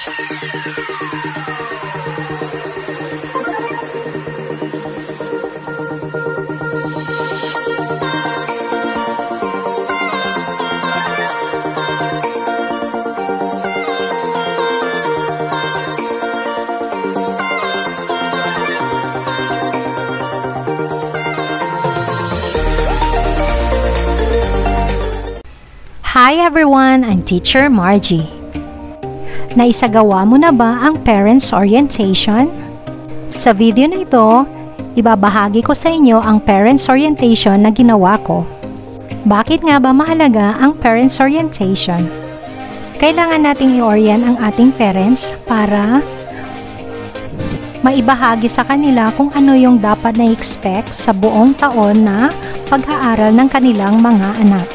Hi everyone, I'm Teacher Margie. Naisagawa mo na ba ang Parents Orientation? Sa video na ito, ibabahagi ko sa inyo ang Parents Orientation na ginawa ko. Bakit nga ba mahalaga ang Parents Orientation? Kailangan nating i-orient ang ating parents para maibahagi sa kanila kung ano yung dapat na expect sa buong taon na pag-aaral ng kanilang mga anak.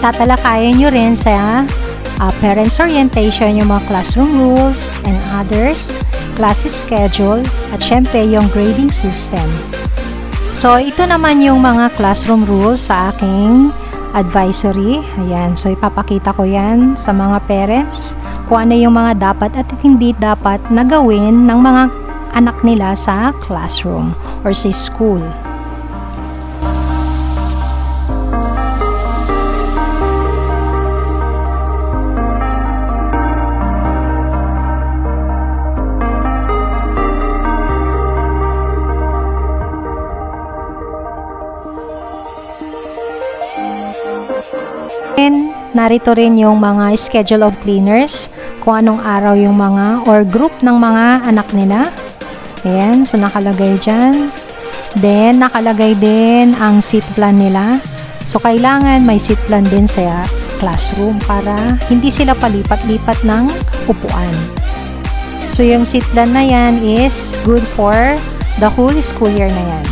Tatalakayin nyo rin sa Parents Orientation yung mga classroom rules and others, classes schedule, at syempre yung grading system. So, ito naman yung mga classroom rules sa aking advisory. Ayan, so ipapakita ko yan sa mga parents kung ano yung mga dapat at hindi dapat na gawin ng mga anak nila sa classroom or sa school. And narito rin yung mga schedule of cleaners, kung anong araw yung mga or group ng mga anak nila. Ayan, so nakalagay dyan. Then, nakalagay din ang seat plan nila. So, kailangan may seat plan din sa classroom para hindi sila palipat-lipat ng upuan. So, yung seat plan na yan is good for the whole school year na yan.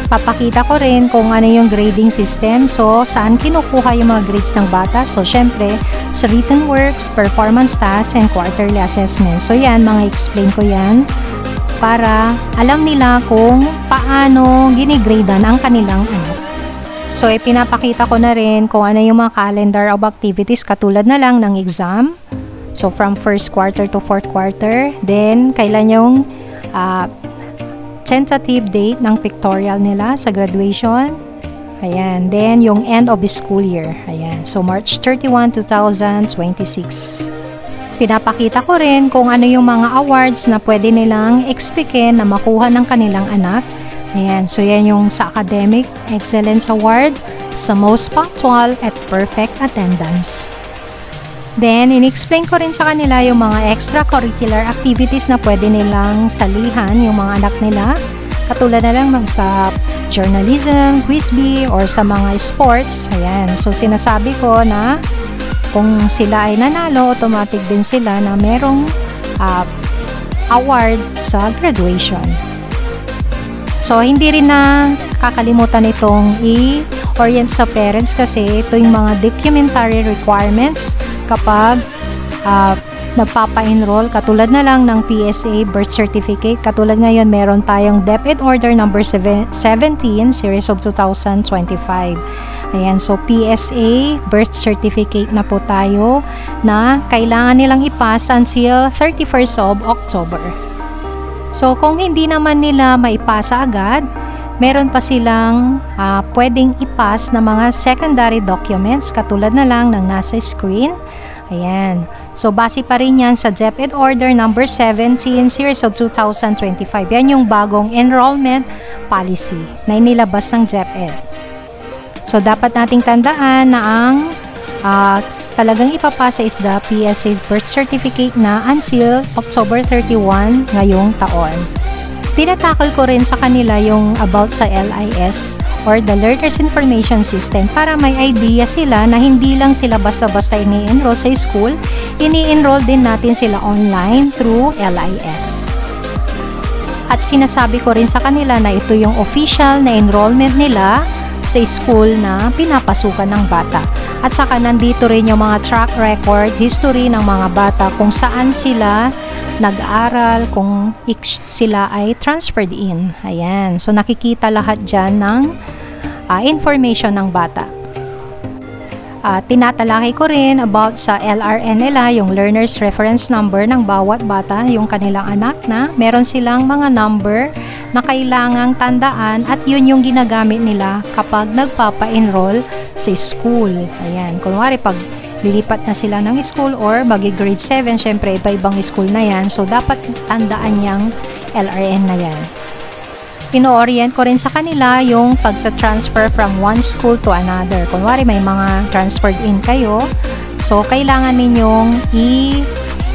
Papakita ko rin kung ano yung grading system. So, saan kinukuha yung mga grades ng bata? So, syempre, sa written works, performance tasks, and quarterly assessment. So, yan, mga explain ko yan para alam nila kung paano ginigradean ang kanilang anak. So, pinapakita ko na rin kung ano yung mga calendar of activities katulad na lang ng exam. So, from first quarter to fourth quarter. Then, kailan yung tentative date ng pictorial nila sa graduation. Ayan. Then, yung end of the school year. Ayan. So, March 31, 2026. Pinapakita ko rin kung ano yung mga awards na pwede nilang expectin na makuha ng kanilang anak. Ayan. So, yan yung sa Academic Excellence Award, sa Most Punctual at Perfect Attendance. Then, in-explain ko rin sa kanila yung mga extracurricular activities na pwede nilang salihan yung mga anak nila. Katulad na lang sa journalism, quiz bee, or sa mga sports. Ayan. So, sinasabi ko na kung sila ay nanalo, automatic din sila na merong award sa graduation. So, hindi rin na kakalimutan itong i-orient sa parents kasi ito yung mga documentary requirements kapag nagpapa-enroll, katulad na lang ng PSA birth certificate. Katulad ngayon, meron tayong DepEd Order number 17 series of 2025. Ayan, so PSA birth certificate na po tayo na kailangan nilang ipas until 31st of October. So, kung hindi naman nila maipasa agad, meron pa silang pwedeng ipas na mga secondary documents katulad na lang ng nasa screen. Ayan. So, base pa rin yan sa DepEd Order number 17 series of 2025. Yan yung bagong enrollment policy na inilabas ng DepEd. So, dapat nating tandaan na ang talagang ipapasa is the PSA birth certificate na until October 31 ngayong taon. Tinatakol ko rin sa kanila yung about sa LIS or the Learners Information System para may idea sila na hindi lang sila basta-basta ini-enroll sa school, ini-enroll din natin sila online through LIS. At sinasabi ko rin sa kanila na ito yung official na enrollment nila sa school na pinapasukan ng bata. At saka nandito rin yung mga track record, history ng mga bata, kung saan sila nag-aral, kung sila ay transferred in. Ayan. So nakikita lahat dyan ng information ng bata. Tinatalakay ko rin about sa LRN nila, yung Learner's Reference Number ng bawat bata, yung kanilang anak na meron silang mga number na kailangang tandaan at yun yung ginagamit nila kapag nagpapa-enroll sa school. Ayan, kunwari pag lilipat na sila ng school or magi-grade 7, syempre iba-ibang school na yan, so dapat tandaan yung LRN na yan. Ino-orient ko rin sa kanila yung pagta-transfer from one school to another. Kunwari may mga transferred in kayo, so kailangan ninyong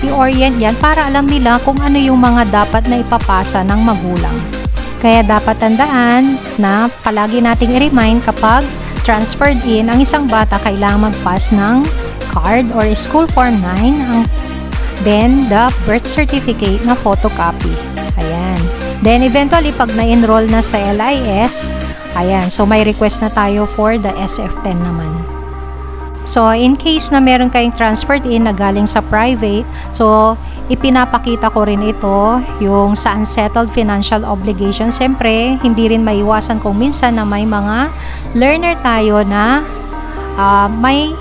i-orient yan para alam nila kung ano yung mga dapat na ipapasa ng magulang. Kaya dapat tandaan na palagi nating i-remind kapag transferred in ang isang bata, kailangan mag-pass ng card or school form 9, then the birth certificate na photocopy. Ayan. Then, eventually, pag na-enroll na sa LIS, ayan, so may request na tayo for the SF10 naman. So, in case na meron kayong transferred in na galing sa private, so, ipinapakita ko rin ito, yung sa unsettled financial obligation. Siyempre, hindi rin maiwasan kung minsan na may mga learner tayo na may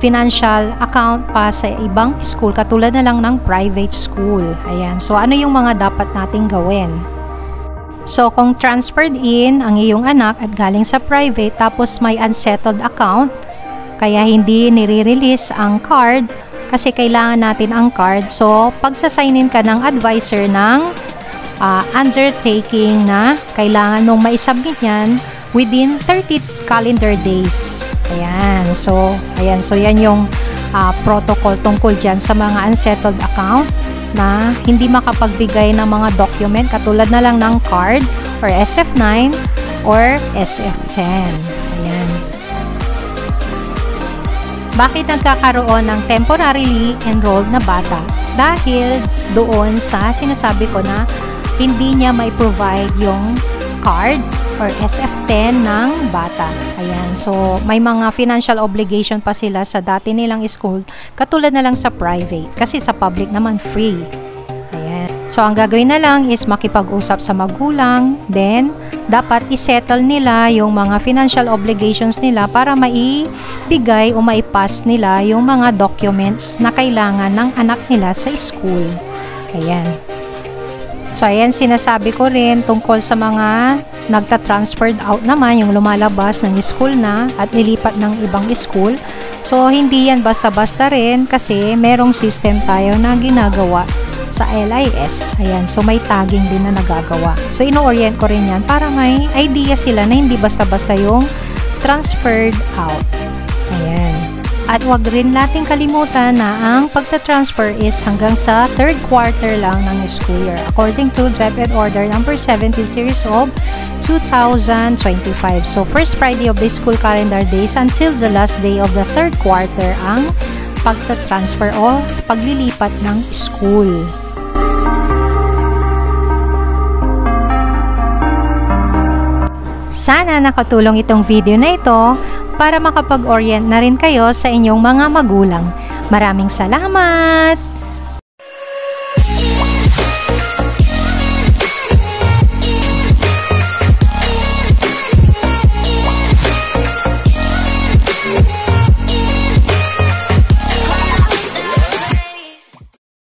financial account pa sa ibang school, katulad na lang ng private school. Ayan. So, ano yung mga dapat nating gawin? So, kung transferred in ang iyong anak at galing sa private, tapos may unsettled account, kaya hindi nire-release ang card, kasi kailangan natin ang card. So, pagsasignin ka ng advisor ng undertaking na kailangan nung maisubmit yan within 30 calendar days. Ayan. So, yan yung protocol tungkol dyan sa mga unsettled account na hindi makapagbigay ng mga document katulad na lang ng card or SF9 or SF10. Ayan. Bakit nagkakaroon ng temporarily enrolled na bata? Dahil doon sa sinasabi ko na hindi niya may provide yung card or SF10 ng bata. Ayan. So, may mga financial obligation pa sila sa dati nilang school, katulad na lang sa private. Kasi sa public naman, free. Ayan. So, ang gagawin na lang is makipag-usap sa magulang, then, dapat isettle nila yung mga financial obligations nila para maibigay o maipass nila yung mga documents na kailangan ng anak nila sa school. Ayan. So, ayan, sinasabi ko rin tungkol sa mga nagta-transferred out naman, yung lumalabas ng school na at nilipat ng ibang school. So, hindi yan basta-basta rin kasi merong system tayo na ginagawa sa LIS. Ayan, so may tagging din na nagagawa. So, ino-orient ko rin yan para may idea sila na hindi basta-basta yung transferred out. Ayan. At wag rin natin kalimutan na ang pagta-transfer is hanggang sa 3rd quarter lang ng school year according to DepEd Order number 17 series of 2025. So, first Friday of the school calendar days until the last day of the 3rd quarter ang pagta-transfer o paglilipat ng school. Sana nakatulong itong video na ito para makapag-orient na rin kayo sa inyong mga magulang. Maraming salamat!